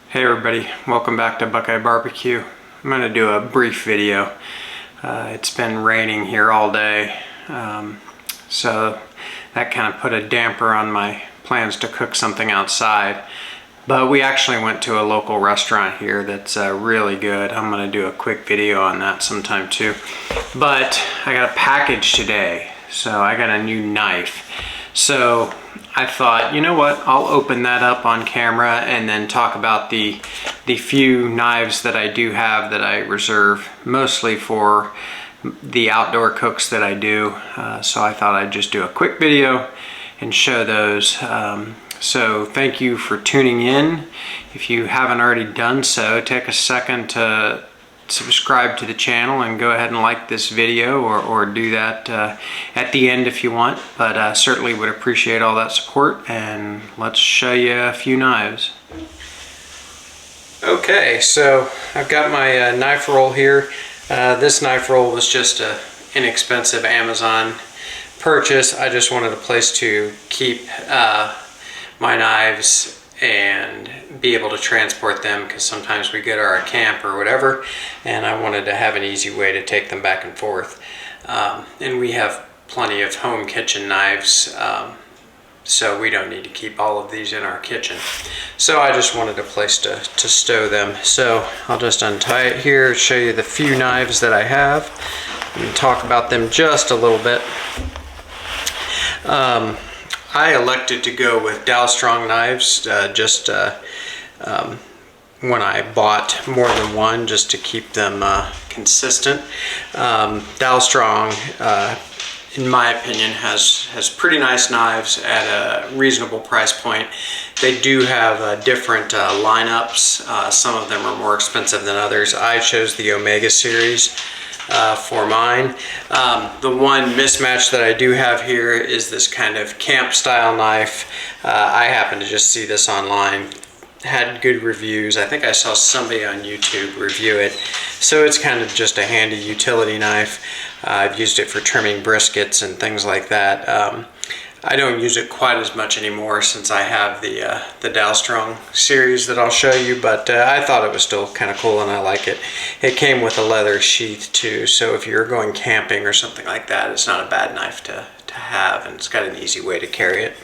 Hey everybody, welcome back to Buckeye Barbecue. I'm going to do a brief video. It's been raining here all day, so that kind of put a damper on my plans to cook something outside. But we actually went to a local restaurant here that's really good. I'm going to do a quick video on that sometime too. But I got a package today, so I got a new knife. So I thought, you know what, I'll open that up on camera and then talk about the few knives that I do have that I reserve mostly for the outdoor cooks that I do. So I thought I'd just do a quick video and show those. So thank you for tuning in. If you haven't already done so, take a second to subscribe to the channel and go ahead and like this video, or do that at the end if you want, but certainly would appreciate all that support. And let's show you a few knives. Okay, so I've got my knife roll here. This knife roll was just an inexpensive Amazon purchase. I just wanted a place to keep my knives and be able to transport them, because sometimes we go to our camp or whatever, and I wanted to have an easy way to take them back and forth. And we have plenty of home kitchen knives, so we don't need to keep all of these in our kitchen. So I just wanted a place to stow them. So I'll just untie it here, show you the few knives that I have, and talk about them just a little bit. I elected to go with Dalstrong knives when I bought more than one, just to keep them consistent. Dalstrong, in my opinion, has pretty nice knives at a reasonable price point. They do have different lineups. Some of them are more expensive than others. I chose the Omega Series for mine. The one mismatch that I do have here is this kind of camp style knife. I happened to just see this online, had good reviews. I think I saw somebody on YouTube review it. So it's kind of just a handy utility knife. I've used it for trimming briskets and things like that. I don't use it quite as much anymore since I have the Dalstrong series that I'll show you, but I thought it was still kind of cool and I like it. It came with a leather sheath too, so if you're going camping or something like that, it's not a bad knife to have, and it's got an easy way to carry it.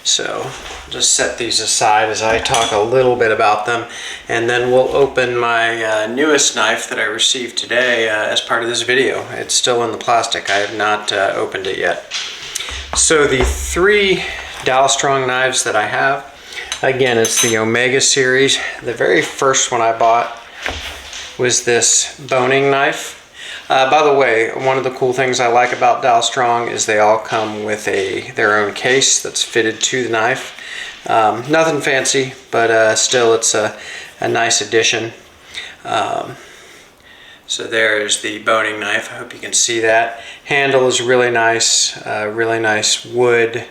So I'll just set these aside as I talk a little bit about them, and then we'll open my newest knife that I received today as part of this video. It's still in the plastic. I have not opened it yet. So the three Dalstrong knives that I have, again, it's the Omega Series. The very first one I bought was this boning knife. By the way, one of the cool things I like about Dalstrong is they all come with their own case that's fitted to the knife. Nothing fancy, but still it's a nice addition. So there's the boning knife. I hope you can see that. Handle is really nice wood.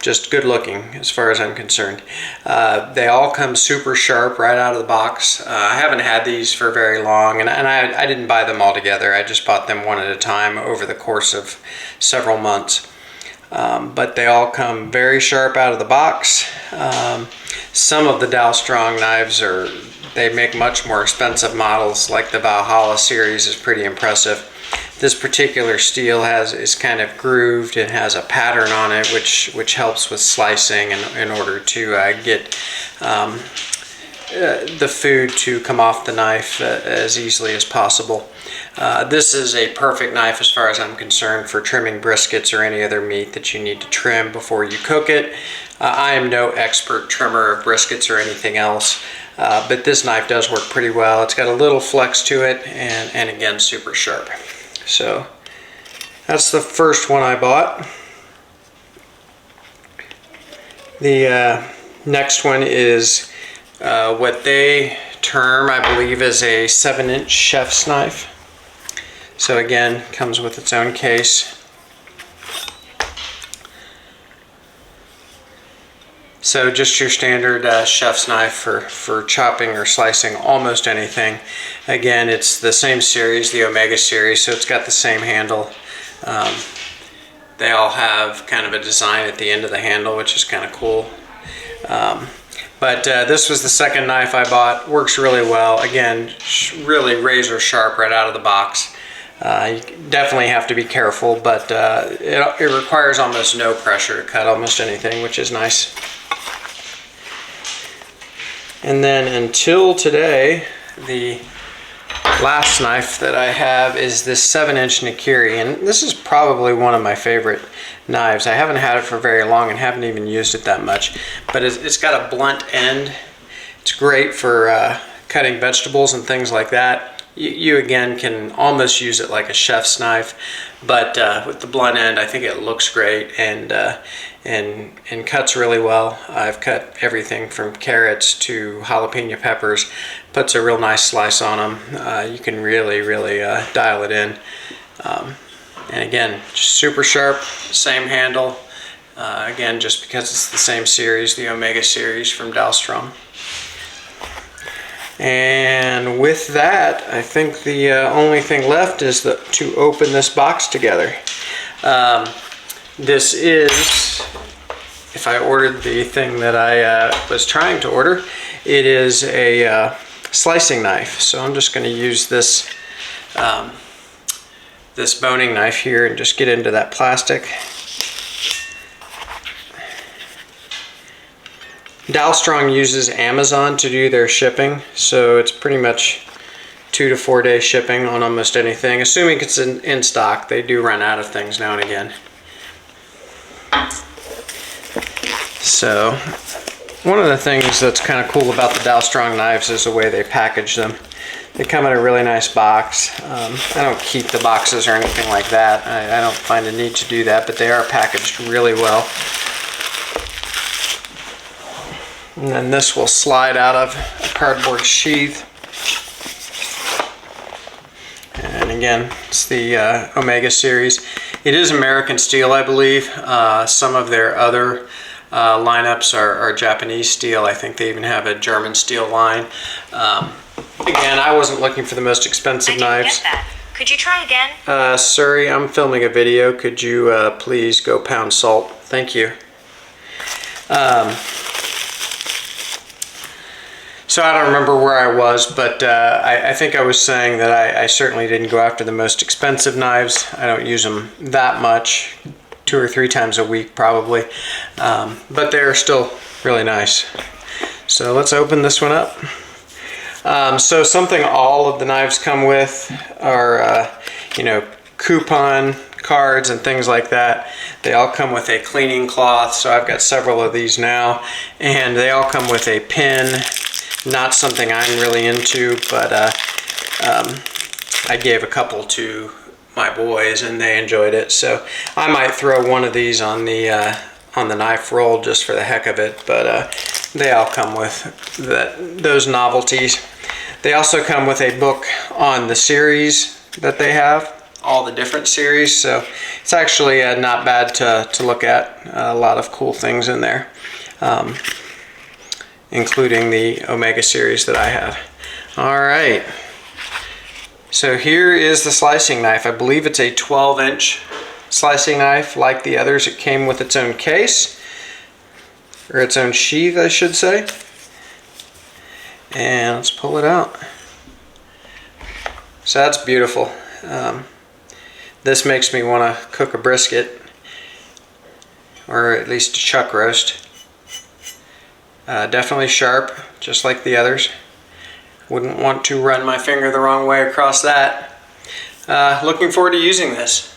Just good looking as far as I'm concerned. They all come super sharp right out of the box. I haven't had these for very long, and I didn't buy them all together. I just bought them one at a time over the course of several months. But they all come very sharp out of the box. Some of the Dalstrong knives they make much more expensive models, like the Valhalla series is pretty impressive. This particular steel is kind of grooved and has a pattern on it, which helps with slicing in order to get the food to come off the knife as easily as possible. This is a perfect knife as far as I'm concerned for trimming briskets or any other meat that you need to trim before you cook it. I am no expert trimmer of briskets or anything else, but this knife does work pretty well. It's got a little flex to it, and again, super sharp. So that's the first one I bought. The next one is what they term, I believe, is a 7-inch chef's knife. So again, comes with its own case. So just your standard chef's knife for chopping or slicing almost anything. Again, it's the same series, the Omega Series, so it's got the same handle. They all have kind of a design at the end of the handle, which is kind of cool. But this was the second knife I bought. Works really well. Again, really razor sharp right out of the box. You definitely have to be careful, but it requires almost no pressure to cut almost anything, which is nice. And then until today, the last knife that I have is this 7-inch Nakiri, and this is probably one of my favorite knives. I haven't had it for very long and haven't even used it that much, but it's got a blunt end. It's great for cutting vegetables and things like that. You again can almost use it like a chef's knife, but with the blunt end, I think it looks great and cuts really well. I've cut everything from carrots to jalapeno peppers. Puts a real nice slice on them. You can really dial it in. And again, just super sharp, same handle. Again, just because it's the same series, the Omega Series from Dalstrong. And with that, I think the only thing left is to open this box together. This is, if I ordered the thing that I was trying to order, it is a slicing knife. So I'm just going to use this this boning knife here and just get into that plastic. Dalstrong uses Amazon to do their shipping, so it's pretty much 2 to 4 day shipping on almost anything, assuming it's in stock. They do run out of things now and again. So one of the things that's kind of cool about the Dalstrong knives is the way they package them. They come in a really nice box. I don't keep the boxes or anything like that. I don't find a need to do that, but they are packaged really well. And then this will slide out of a cardboard sheath. And again, it's the Omega Series. It is American steel, I believe. Some of their other lineups are Japanese steel. I think they even have a German steel line. Again, I wasn't looking for the most expensive knives. Get that. Could you try again? Sorry, I'm filming a video. Could you please go pound salt? Thank you. So I don't remember where I was, but I think I was saying that I certainly didn't go after the most expensive knives. I don't use them that much, 2 or 3 times a week probably, but they're still really nice. So let's open this one up. So something all of the knives come with are, you know, coupon cards and things like that. They all come with a cleaning cloth, so I've got several of these now, and they all come with a pin. Not something I'm really into, but I gave a couple to my boys and they enjoyed it, so I might throw one of these on the knife roll just for the heck of it. But they all come with those novelties. They also come with a book on the series that they have, all the different series, so it's actually not bad to look at. A lot of cool things in there, including the Omega Series that I have. Alright, so here is the slicing knife. I believe it's a 12-inch slicing knife. Like the others, it came with its own case, or its own sheath, I should say. And let's pull it out. So that's beautiful. This makes me want to cook a brisket, or at least a chuck roast. Definitely sharp, just like the others. Wouldn't want to run my finger the wrong way across that. Looking forward to using this.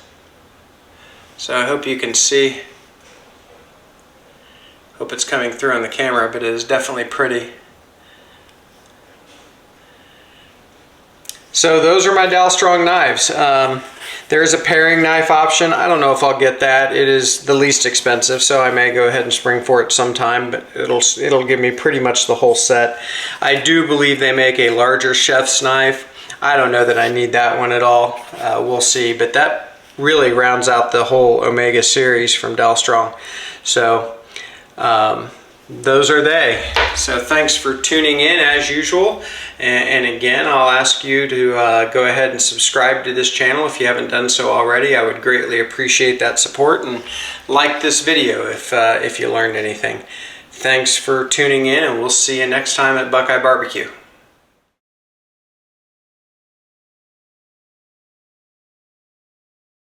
So I hope you can see. Hope it's coming through on the camera, but it is definitely pretty. So those are my Dalstrong knives. There is a paring knife option. I don't know if I'll get that. It is the least expensive, so I may go ahead and spring for it sometime, but it'll give me pretty much the whole set. I do believe they make a larger chef's knife. I don't know that I need that one at all. We'll see, but that really rounds out the whole Omega series from Dalstrong. So those are they. So thanks for tuning in as usual, and again I'll ask you to go ahead and subscribe to this channel if you haven't done so already. I would greatly appreciate that support, and like this video if you learned anything. Thanks for tuning in, and we'll see you next time at Buckeye Barbecue.